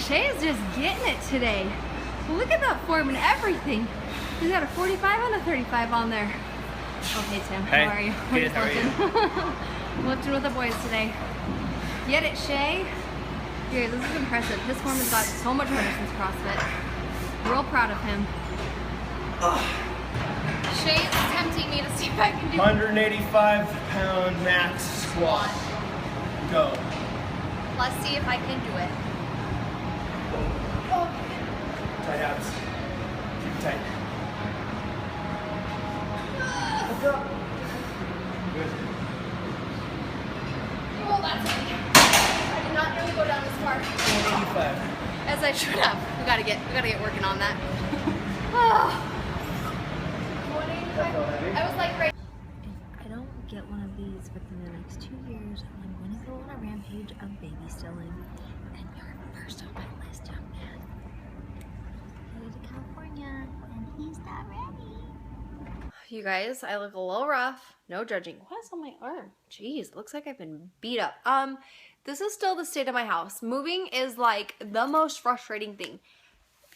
Shay is just getting it today. Look at that form and everything. He's got a 45 and a 35 on there. Okay, Tim, hey, how are you? Good, how are you? Lifting with the boys today. Get it, Shay? Here, this is impressive. His form has got so much better since CrossFit. Real proud of him. Shay's tempting me to see if I can do 185-pound max squat. Go. Let's see if I can do it. Tight abs. Keep it tight. What's up? Good. Oh, that's heavy. I did not nearly go down this far. 185. As I should have. We gotta get working on that. 185. I was like right. If I don't get one of these within the next 2 years, I'm going to go on a rampage of baby stilling. And you're first on my list, young man. Headed to California, and he's not ready. You guys, I look a little rough. No judging. What is on my arm? Jeez, looks like I've been beat up. This is still the state of my house. Moving is like the most frustrating thing.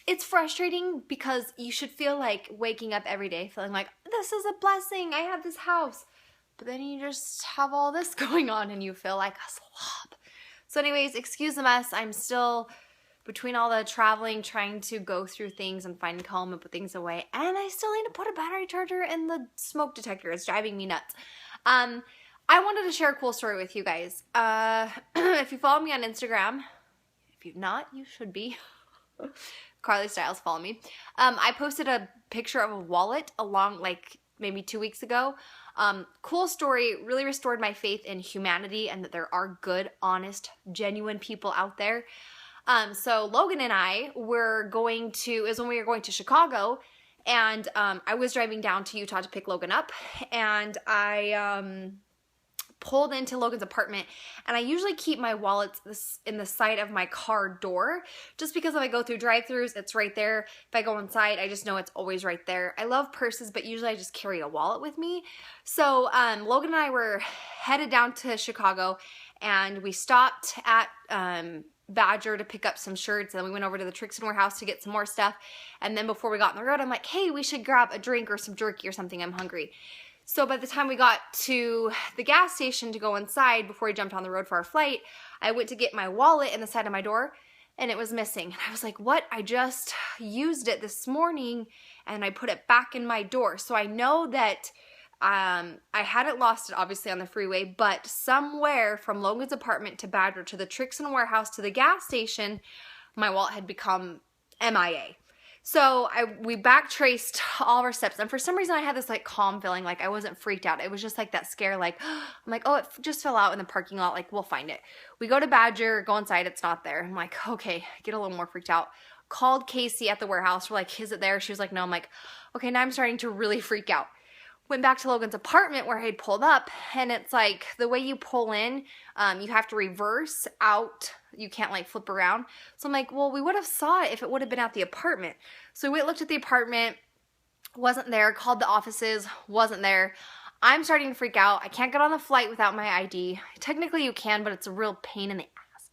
It's frustrating because you should feel like waking up every day feeling like, this is a blessing, I have this house. But then you just have all this going on and you feel like a slob. So anyways, excuse the mess. I'm still between all the traveling, trying to go through things and find calm and put things away. And I still need to put a battery charger in the smoke detector. It's driving me nuts. I wanted to share a cool story with you guys. If you follow me on Instagram, if you've not, you should be. CarlieStylez, follow me. I posted a picture of a wallet along like maybe 2 weeks ago. Cool story, really restored my faith in humanity and that there are good, honest, genuine people out there. So Logan and I were going to, is when we were going to Chicago, and I was driving down to Utah to pick Logan up, and I pulled into Logan's apartment, and I usually keep my wallets in the side of my car door, just because if I go through drive-thrus, it's right there. If I go inside, I just know it's always right there. I love purses, but usually I just carry a wallet with me. So Logan and I were headed down to Chicago, and we stopped at Badger to pick up some shirts, and then we went over to the Trixon warehouse to get some more stuff. And then before we got on the road, I'm like, hey, we should grab a drink or some jerky or something. I'm hungry. So by the time we got to the gas station to go inside before we jumped on the road for our flight, I went to get my wallet in the side of my door, and it was missing. And I was like, what? I just used it this morning, and I put it back in my door. So I know that I hadn't lost it, obviously, on the freeway, but somewhere from Logan's apartment to Badger to the Trixon warehouse to the gas station, my wallet had become MIA. So we backtraced all of our steps, and for some reason I had this like calm feeling, like I wasn't freaked out. It was just like that scare, like I'm like, oh, it just fell out in the parking lot, like we'll find it. We go to Badger, go inside, it's not there. I'm like, okay, get a little more freaked out. Called Casey at the warehouse. We're like, is it there? She was like, no. I'm like, okay, now I'm starting to really freak out. Went back to Logan's apartment where I had pulled up, and it's like the way you pull in, you have to reverse out. You can't like flip around. So I'm like, well, we would have saw it if it would have been at the apartment. So we looked at the apartment, wasn't there, called the offices, wasn't there. I'm starting to freak out. I can't get on the flight without my ID. Technically you can, but it's a real pain in the ass.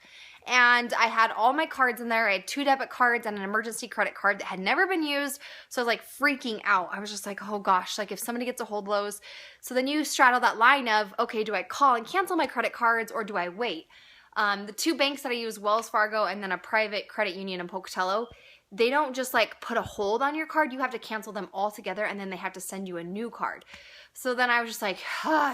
And I had all my cards in there. I had 2 debit cards and an emergency credit card that had never been used. So I was like freaking out. I was just like, oh gosh, like if somebody gets a hold of those. So then you straddle that line of, okay, do I call and cancel my credit cards or do I wait? The 2 banks that I use, Wells Fargo and then a private credit union in Pocatello, they don't just like put a hold on your card. You have to cancel them all together, and then they have to send you a new card. So then I was just like,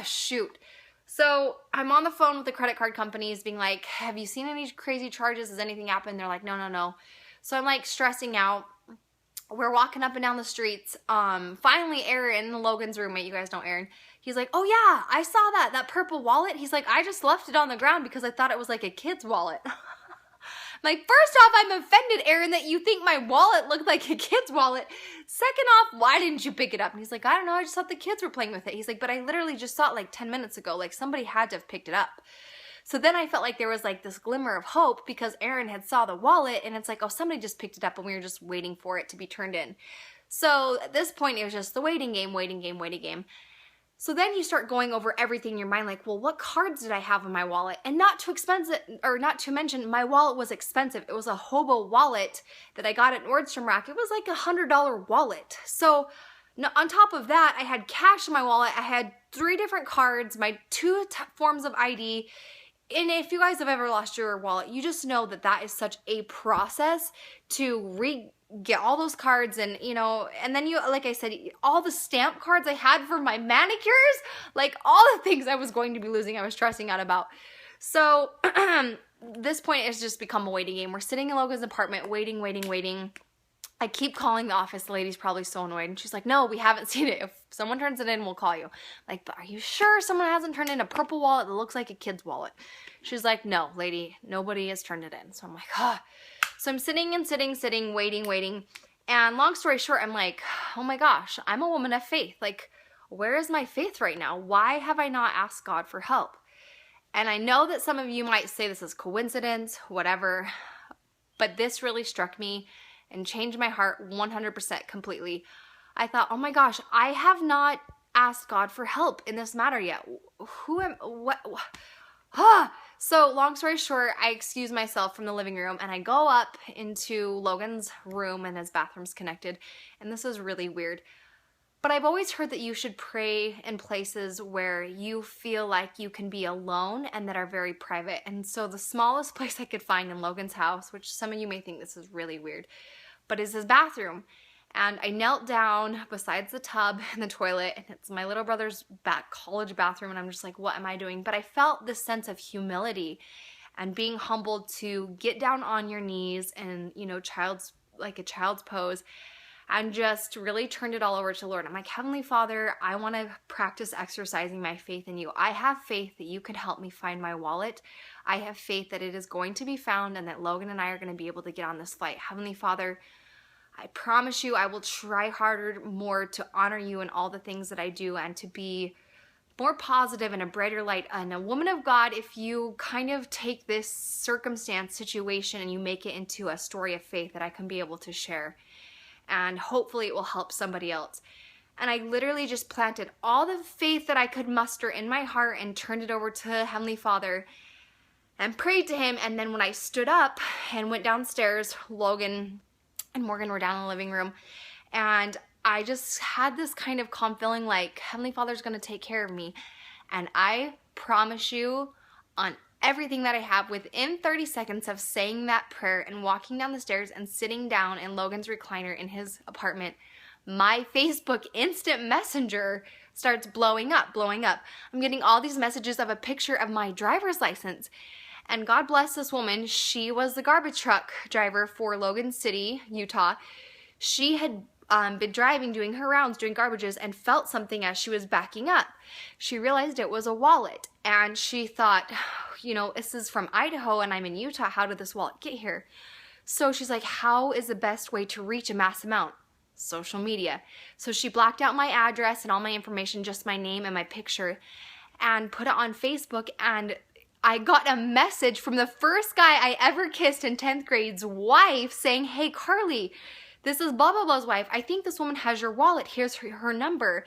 shoot. So I'm on the phone with the credit card companies being like, have you seen any crazy charges? Has anything happened? They're like, no. So I'm like stressing out. We're walking up and down the streets. Finally, Aaron, Logan's roommate, you guys know Aaron, he's like, oh yeah, I saw that purple wallet. He's like, I just left it on the ground because I thought it was like a kid's wallet. Like, first off, I'm offended, Aaron, that you think my wallet looked like a kid's wallet. Second off, why didn't you pick it up? And he's like, I don't know, I just thought the kids were playing with it. He's like, but I literally just saw it like 10 minutes ago. Like, somebody had to have picked it up. So then I felt like there was like this glimmer of hope because Aaron had saw the wallet, and it's like, oh, somebody just picked it up and we were just waiting for it to be turned in. So at this point, it was just the waiting game. So then you start going over everything in your mind, like, well, what cards did I have in my wallet? And not too expensive, or not to mention, my wallet was expensive. It was a HOBO wallet that I got at Nordstrom Rack. It was like $100 wallet. So on top of that, I had cash in my wallet. I had 3 different cards, my 2 forms of ID. And if you guys have ever lost your wallet, you just know that that is such a process to get all those cards, and you know, and then you, like I said, all the stamp cards I had for my manicures, like all the things I was going to be losing, I was stressing out about. So this point has just become a waiting game. We're sitting in Logan's apartment waiting. I keep calling the office. The lady's probably so annoyed, and she's like, no, we haven't seen it. If someone turns it in, we'll call you. Like, but are you sure someone hasn't turned in a purple wallet that looks like a kid's wallet? She's like, no, lady, nobody has turned it in. So I'm like, ah. So I'm sitting, waiting. And long story short, I'm like, oh my gosh, I'm a woman of faith. Like, where is my faith right now? Why have I not asked God for help? And I know that some of you might say this is coincidence, whatever, but this really struck me and changed my heart 100% completely. I thought, oh my gosh, I have not asked God for help in this matter yet. So long story short, I excuse myself from the living room and I go up into Logan's room, and his bathroom's connected. And this is really weird, but I've always heard that you should pray in places where you feel like you can be alone and that are very private. And so the smallest place I could find in Logan's house, which some of you may think this is really weird, but is his bathroom. And I knelt down besides the tub and the toilet, and it's my little brother's college bathroom, and I'm just like, what am I doing? But I felt this sense of humility and being humbled to get down on your knees and, you know, child's pose, and just really turned it all over to the Lord. I'm like, Heavenly Father, I want to practice exercising my faith in you. I have faith that you can help me find my wallet. I have faith that it is going to be found and that Logan and I are going to be able to get on this flight. Heavenly Father, I promise you I will try harder more to honor you in all the things that I do and to be more positive and a brighter light and a woman of God. If you kind of take this situation and you make it into a story of faith that I can be able to share, and hopefully it will help somebody else. And I literally just planted all the faith that I could muster in my heart and turned it over to Heavenly Father and prayed to him. And then when I stood up and went downstairs, Logan and Morgan were down in the living room, and I just had this kind of calm feeling like Heavenly Father's going to take care of me. And I promise you, on everything that I have, within 30 seconds of saying that prayer and walking down the stairs and sitting down in Logan's recliner in his apartment, my Facebook instant messenger starts blowing up. I'm getting all these messages of a picture of my driver's license. And God bless this woman. She was the garbage truck driver for Logan City, Utah. She had been driving, doing her rounds, doing garbages, and felt something as she was backing up. She realized it was a wallet, and she thought, you know, this is from Idaho and I'm in Utah. How did this wallet get here? So she's like, how is the best way to reach a mass amount? Social media. So she blacked out my address and all my information, just my name and my picture, and put it on Facebook. And I got a message from the first guy I ever kissed in 10th grade's wife saying, hey, Carly, this is blah, blah, blah's wife. I think this woman has your wallet. Here's her number.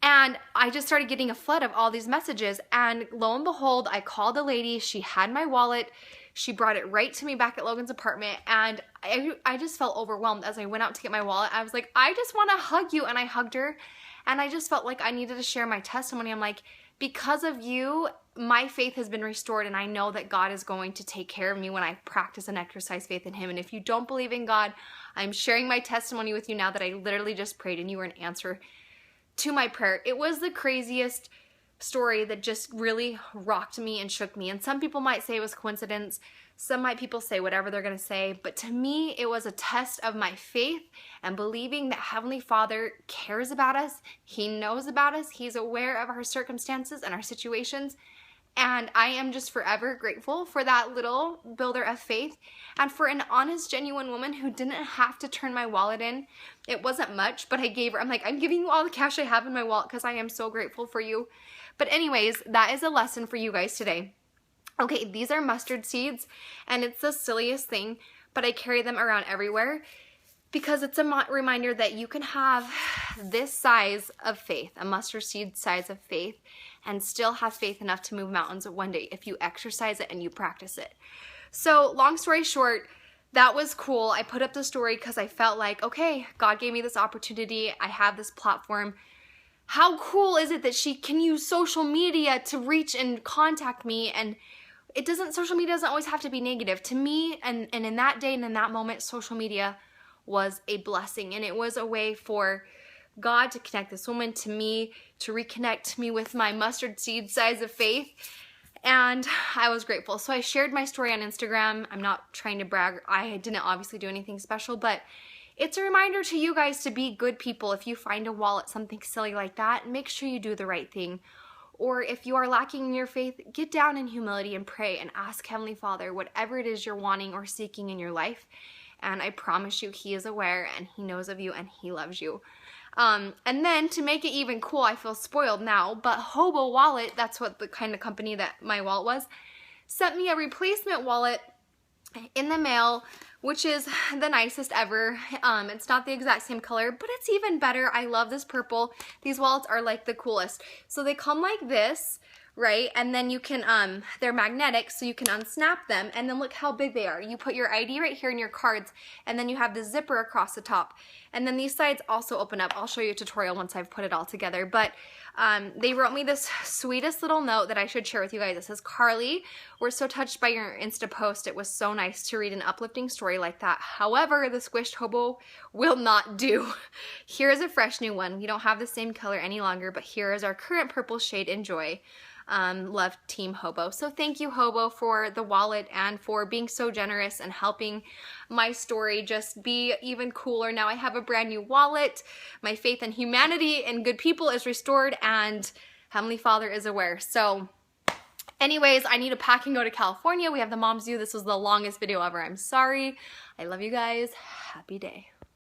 And I just started getting a flood of all these messages. And lo and behold, I called the lady. She had my wallet. She brought it right to me back at Logan's apartment. And I just felt overwhelmed as I went out to get my wallet. I was like, I just want to hug you. And I hugged her. And I just felt like I needed to share my testimony. I'm like, because of you, my faith has been restored, and I know that God is going to take care of me when I practice and exercise faith in him. And if you don't believe in God, I'm sharing my testimony with you now that I literally just prayed and you were an answer to my prayer. It was the craziest story that just really rocked me and shook me. And some people might say it was coincidence. Some people say whatever they're going to say. But to me, it was a test of my faith and believing that Heavenly Father cares about us. He knows about us. He's aware of our circumstances and our situations. And I am just forever grateful for that little builder of faith and for an honest, genuine woman who didn't have to turn my wallet in. It wasn't much, but I gave her, I'm like, I'm giving you all the cash I have in my wallet because I am so grateful for you. But anyways, that is a lesson for you guys today. Okay, these are mustard seeds, and it's the silliest thing, but I carry them around everywhere because it's a reminder that you can have this size of faith, a mustard seed size of faith, and still have faith enough to move mountains one day if you exercise it and you practice it. So long story short, that was cool. I put up the story because I felt like, okay, God gave me this opportunity. I have this platform. How cool is it that she can use social media to reach and contact me? And social media doesn't always have to be negative. To me, and in that day and in that moment, social media was a blessing. And it was a way for God to connect this woman to me, to reconnect me with my mustard seed size of faith. And I was grateful. So I shared my story on Instagram. I'm not trying to brag. I didn't obviously do anything special, but it's a reminder to you guys to be good people. If you find a wallet, something silly like that, make sure you do the right thing. Or if you are lacking in your faith, get down in humility and pray and ask Heavenly Father whatever it is you're wanting or seeking in your life. And I promise you, He is aware and He knows of you and He loves you. And then to make it even cool, I feel spoiled now, but HOBO Wallet, that's what the kind of company that my wallet was, sent me a replacement wallet in the mail, which is the nicest ever. It's not the exact same color, but it's even better. I love this purple. These wallets are like the coolest. So they come like this, right? And then you can, they're magnetic, so you can unsnap them, and then look how big they are. You put your ID right here in your cards, and then you have the zipper across the top. And then these sides also open up. I'll show you a tutorial once I've put it all together. But they wrote me this sweetest little note that I should share with you guys. It says, Carlie, we're so touched by your Insta post. It was so nice to read an uplifting story like that. However, the squished hobo will not do. Here is a fresh new one. We don't have the same color any longer, but here is our current purple shade. Enjoy. Love Team HOBO. So thank you, HOBO, for the wallet and for being so generous and helping my story just be even cooler. Now I have a brand new wallet. My faith in humanity and good people is restored, and Heavenly Father is aware. So anyways, I need to pack and go to California. We have the Mom's Zoo. This was the longest video ever. I'm sorry. I love you guys. Happy day.